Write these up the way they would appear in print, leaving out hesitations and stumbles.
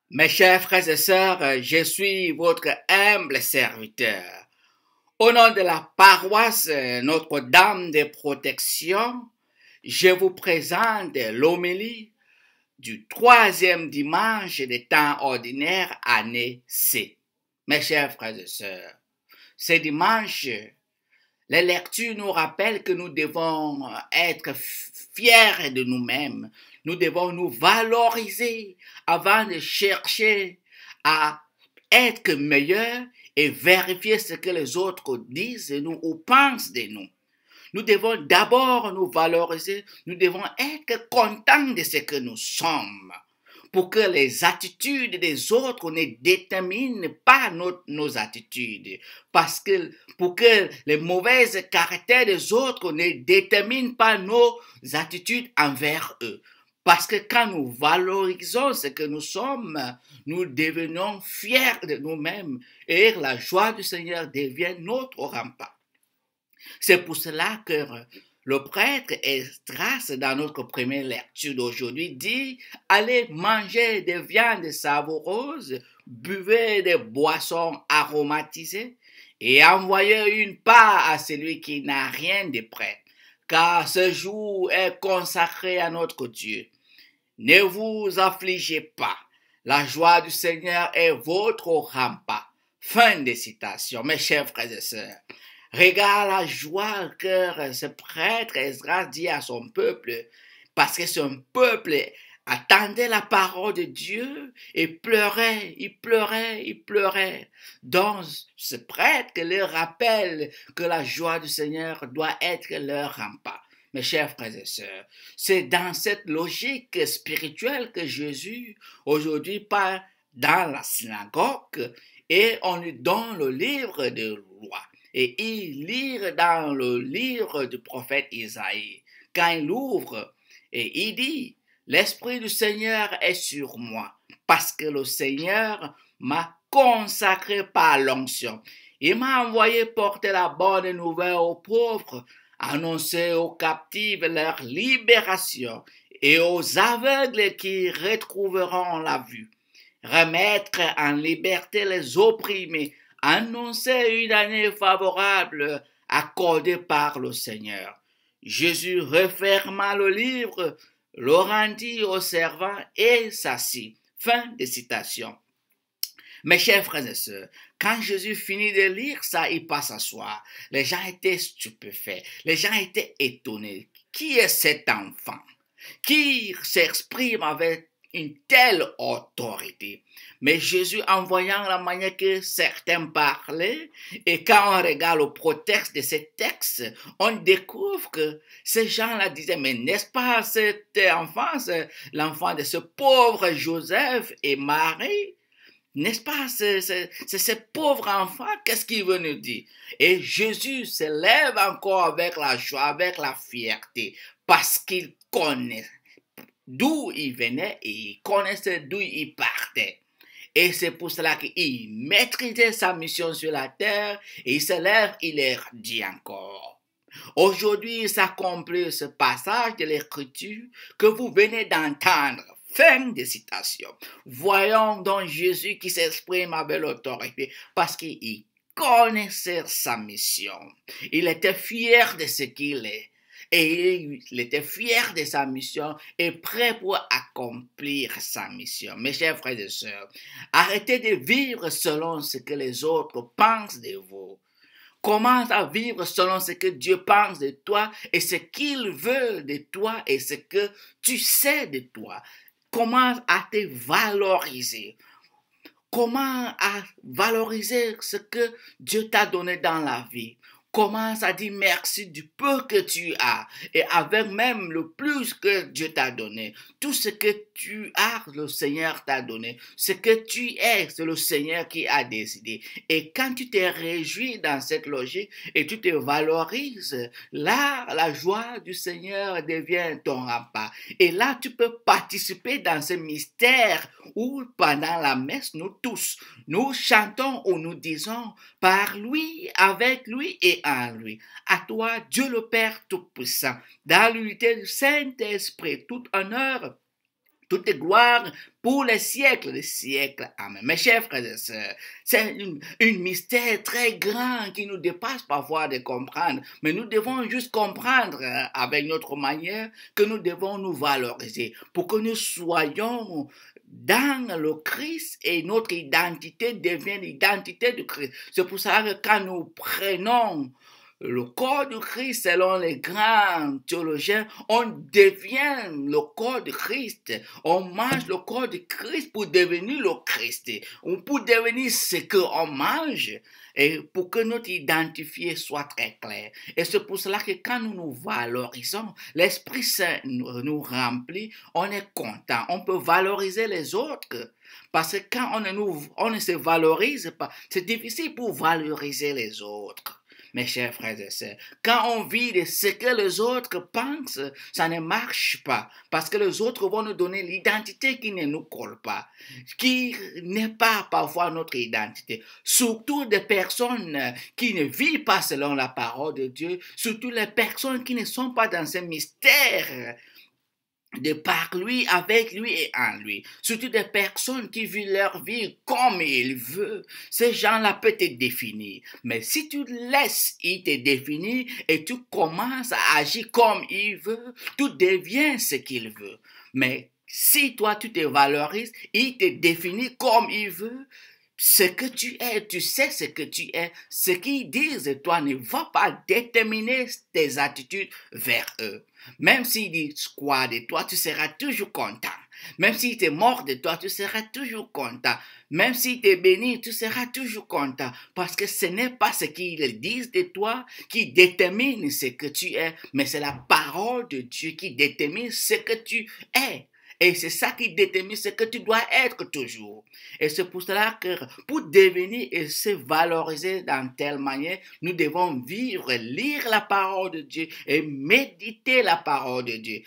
Mes chers frères et sœurs, je suis votre humble serviteur. Au nom de la paroisse Notre-Dame de Protection, je vous présente l'homélie du troisième dimanche des temps ordinaires année C. Mes chers frères et sœurs, ce dimanche, les lectures nous rappellent que nous devons être fiers de nous-mêmes. Nous devons nous valoriser avant de chercher à être meilleurs et vérifier ce que les autres disent de nous ou pensent de nous. Nous devons d'abord nous valoriser, nous devons être contents de ce que nous sommes pour que les attitudes des autres ne déterminent pas nos attitudes. Parce que pour que les mauvais caractères des autres ne déterminent pas nos attitudes envers eux. Parce que quand nous valorisons ce que nous sommes, nous devenons fiers de nous-mêmes et la joie du Seigneur devient notre rempart. C'est pour cela que le prêtre Esdras, dans notre première lecture d'aujourd'hui, dit « Allez manger des viandes savoureuses, buvez des boissons aromatisées et envoyez une part à celui qui n'a rien de prêt, car ce jour est consacré à notre Dieu. Ne vous affligez pas, la joie du Seigneur est votre rempart. » Fin de citation, mes chers frères et sœurs. Regarde la joie que ce prêtre Esdras dit à son peuple, parce que son peuple attendait la parole de Dieu et pleurait, il pleurait, il pleurait. Donc, ce prêtre leur rappelle que la joie du Seigneur doit être leur rempart. Mes chers frères et sœurs, c'est dans cette logique spirituelle que Jésus, aujourd'hui, parle dans la synagogue et on lui donne le livre de loi. Et il lit dans le livre du prophète Isaïe, quand il ouvre, et il dit, l'Esprit du Seigneur est sur moi, parce que le Seigneur m'a consacré par l'onction. Il m'a envoyé porter la bonne nouvelle aux pauvres, annoncer aux captifs leur libération et aux aveugles qui retrouveront la vue, remettre en liberté les opprimés, annoncer une année favorable accordée par le Seigneur. Jésus referma le livre, le rendit au servant et s'assit. Fin de citation. Mes chers frères et sœurs, quand Jésus finit de lire ça, il passe à s'asseoir. Les gens étaient stupéfaits, les gens étaient étonnés. Qui est cet enfant qui s'exprime avec une telle autorité? Mais Jésus, en voyant la manière que certains parlaient, et quand on regarde le prétexte de ces textes, on découvre que ces gens-là disaient, mais n'est-ce pas cet enfant, l'enfant de ce pauvre Joseph et Marie? N'est-ce pas, c'est ce pauvre enfant, qu'est-ce qu'il veut nous dire? Et Jésus se lève encore avec la joie, avec la fierté, parce qu'il connaît d'où il venait et il connaissait d'où il partait. Et c'est pour cela qu'il maîtrisait sa mission sur la terre et il se lève, il leur dit encore. Aujourd'hui s'accomplit ce passage de l'Écriture que vous venez d'entendre. Fin de citation. Voyons donc Jésus qui s'exprime avec l'autorité parce qu'il connaissait sa mission. Il était fier de ce qu'il est. Et il était fier de sa mission et prêt pour accomplir sa mission. Mes chers frères et sœurs, arrêtez de vivre selon ce que les autres pensent de vous. Commence à vivre selon ce que Dieu pense de toi et ce qu'il veut de toi et ce que tu sais de toi. Commence à te valoriser. Comment à valoriser ce que Dieu t'a donné dans la vie. Commence à dire merci du peu que tu as et avec même le plus que Dieu t'a donné. Tout ce que tu as, le Seigneur t'a donné. Ce que tu es, c'est le Seigneur qui a décidé. Et quand tu te réjouis dans cette logique et tu te valorises, là, la joie du Seigneur devient ton rempart. Et là, tu peux participer dans ce mystère où pendant la messe, nous tous, nous chantons ou nous disons par lui, avec lui et en lui. À toi, Dieu le Père Tout-Puissant, dans l'unité du Saint-Esprit, tout honneur Toute gloire pour les siècles des siècles. Amen. Mes chers frères et sœurs, c'est un mystère très grand qui nous dépasse parfois de comprendre. Mais nous devons juste comprendre avec notre manière que nous devons nous valoriser pour que nous soyons dans le Christ et notre identité devient l'identité du Christ. C'est pour ça que quand nous prenons le corps du Christ, selon les grands théologiens, on devient le corps de Christ. On mange le corps de Christ pour devenir le Christ. Ou pour devenir ce qu'on mange. Et pour que notre identité soit très claire. Et c'est pour cela que quand nous nous valorisons, l'Esprit Saint nous remplit, on est content. On peut valoriser les autres. Parce que quand on ne se valorise pas, c'est difficile pour valoriser les autres. Mes chers frères et sœurs, quand on vit de ce que les autres pensent, ça ne marche pas. Parce que les autres vont nous donner l'identité qui ne nous colle pas, qui n'est pas parfois notre identité. Surtout des personnes qui ne vivent pas selon la parole de Dieu, surtout les personnes qui ne sont pas dans ce mystère de par lui, avec lui et en lui. Surtout des personnes qui vivent leur vie comme ils veulent. Ces gens-là peuvent te définir. Mais si tu laisses il te définir et tu commences à agir comme il veut, tout devient ce qu'il veut. Mais si toi tu te valorises, il te définit comme il veut. Ce que tu es, tu sais ce que tu es. Ce qu'ils disent de toi ne va pas déterminer tes attitudes vers eux. Même s'ils disent quoi de toi, tu seras toujours content. Même s'ils te mordent de toi, tu seras toujours content. Même s'ils te bénissent, tu seras toujours content. Parce que ce n'est pas ce qu'ils disent de toi qui détermine ce que tu es, mais c'est la parole de Dieu qui détermine ce que tu es. Et c'est ça qui détermine ce que tu dois être toujours. Et c'est pour cela que pour devenir et se valoriser dans telle manière, nous devons vivre, lire la parole de Dieu et méditer la parole de Dieu.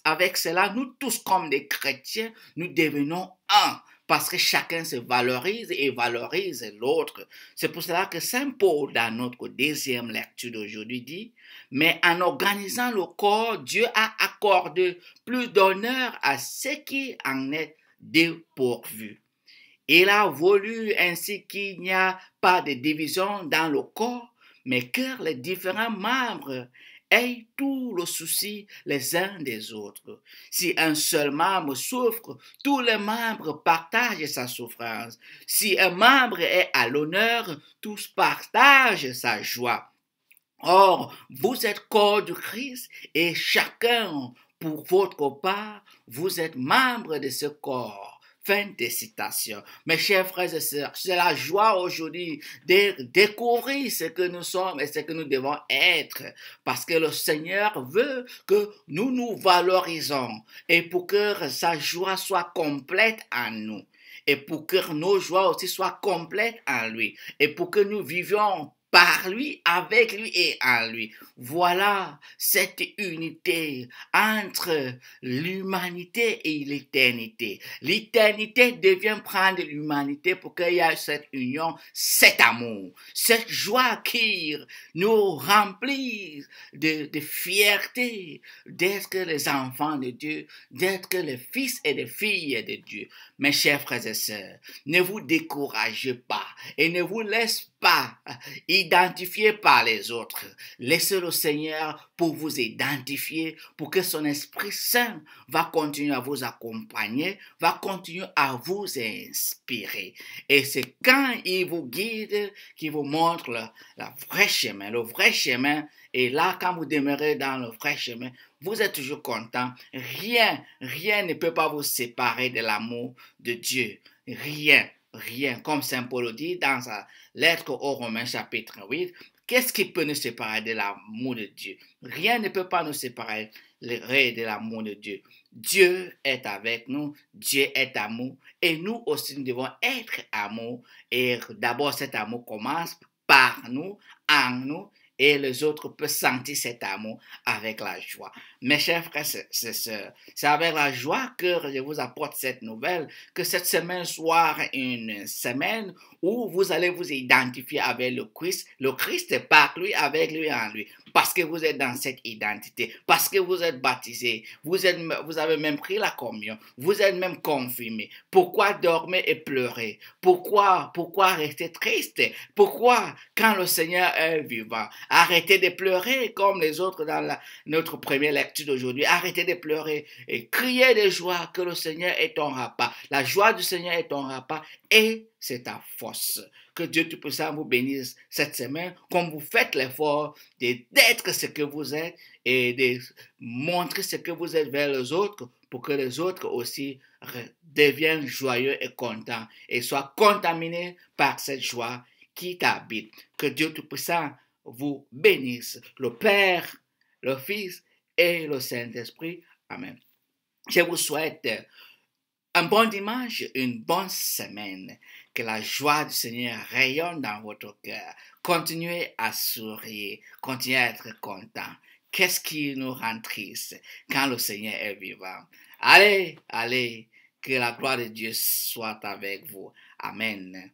Avec cela, nous tous comme des chrétiens, nous devenons un. Parce que chacun se valorise et valorise l'autre. C'est pour cela que Saint Paul, dans notre deuxième lecture d'aujourd'hui, dit, mais en organisant le corps, Dieu a accordé plus d'honneur à ce qui en est dépourvu. Il a voulu ainsi qu'il n'y a pas de division dans le corps, mais que les différents membres aient tout le souci les uns des autres. Si un seul membre souffre, tous les membres partagent sa souffrance. Si un membre est à l'honneur, tous partagent sa joie. Or, vous êtes corps du Christ et chacun, pour votre part, vous êtes membre de ce corps. Fin de citation. Mes chers frères et sœurs, c'est la joie aujourd'hui de découvrir ce que nous sommes et ce que nous devons être. Parce que le Seigneur veut que nous nous valorisons et pour que sa joie soit complète en nous. Et pour que nos joies aussi soient complètes en lui. Et pour que nous vivions par lui, avec lui et en lui. Voilà cette unité entre l'humanité et l'éternité. L'éternité devient prendre l'humanité pour qu'il y ait cette union, cet amour, cette joie qui nous remplit de fierté d'être les enfants de Dieu, d'être les fils et les filles de Dieu. Mes chers frères et sœurs, ne vous découragez pas et ne vous laissez pas identifier par les autres. Laissez le Seigneur pour vous identifier, pour que son Esprit Saint va continuer à vous accompagner, va continuer à vous inspirer. Et c'est quand il vous guide, qu'il vous montre le vrai chemin. Le vrai chemin, et là, quand vous demeurez dans le vrai chemin, vous êtes toujours content. Rien ne peut pas vous séparer de l'amour de Dieu. Rien, comme Saint Paul dit dans sa lettre aux Romains chapitre 8, qu'est-ce qui peut nous séparer de l'amour de Dieu? Rien ne peut pas nous séparer de l'amour de Dieu. Dieu est avec nous, Dieu est amour, et nous aussi nous devons être amour. Et d'abord cet amour commence par nous, en nous, et les autres peuvent sentir cet amour avec la joie. Mes chers frères et sœurs, c'est avec la joie que je vous apporte cette nouvelle, que cette semaine soit une semaine où vous allez vous identifier avec le Christ par lui, avec lui en lui, parce que vous êtes dans cette identité, parce que vous êtes baptisé, vous avez même pris la communion, vous êtes même confirmé. Pourquoi dormir et pleurer? Pourquoi rester triste? Pourquoi, quand le Seigneur est vivant, arrêtez de pleurer comme les autres dans notre première lecture d'aujourd'hui. Arrêtez de pleurer et criez de joie que le Seigneur est ton repas. La joie du Seigneur est ton repas et c'est ta force. Que Dieu Tout-Puissant vous bénisse cette semaine, comme vous faites l'effort d'être ce que vous êtes et de montrer ce que vous êtes vers les autres pour que les autres aussi deviennent joyeux et contents et soient contaminés par cette joie qui t'habite. Que Dieu Tout-Puissant vous bénisse, le Père, le Fils et le Saint-Esprit. Amen. Je vous souhaite un bon dimanche, une bonne semaine. Que la joie du Seigneur rayonne dans votre cœur. Continuez à sourire, continuez à être content. Qu'est-ce qui nous rend tristes quand le Seigneur est vivant? Allez, que la gloire de Dieu soit avec vous. Amen.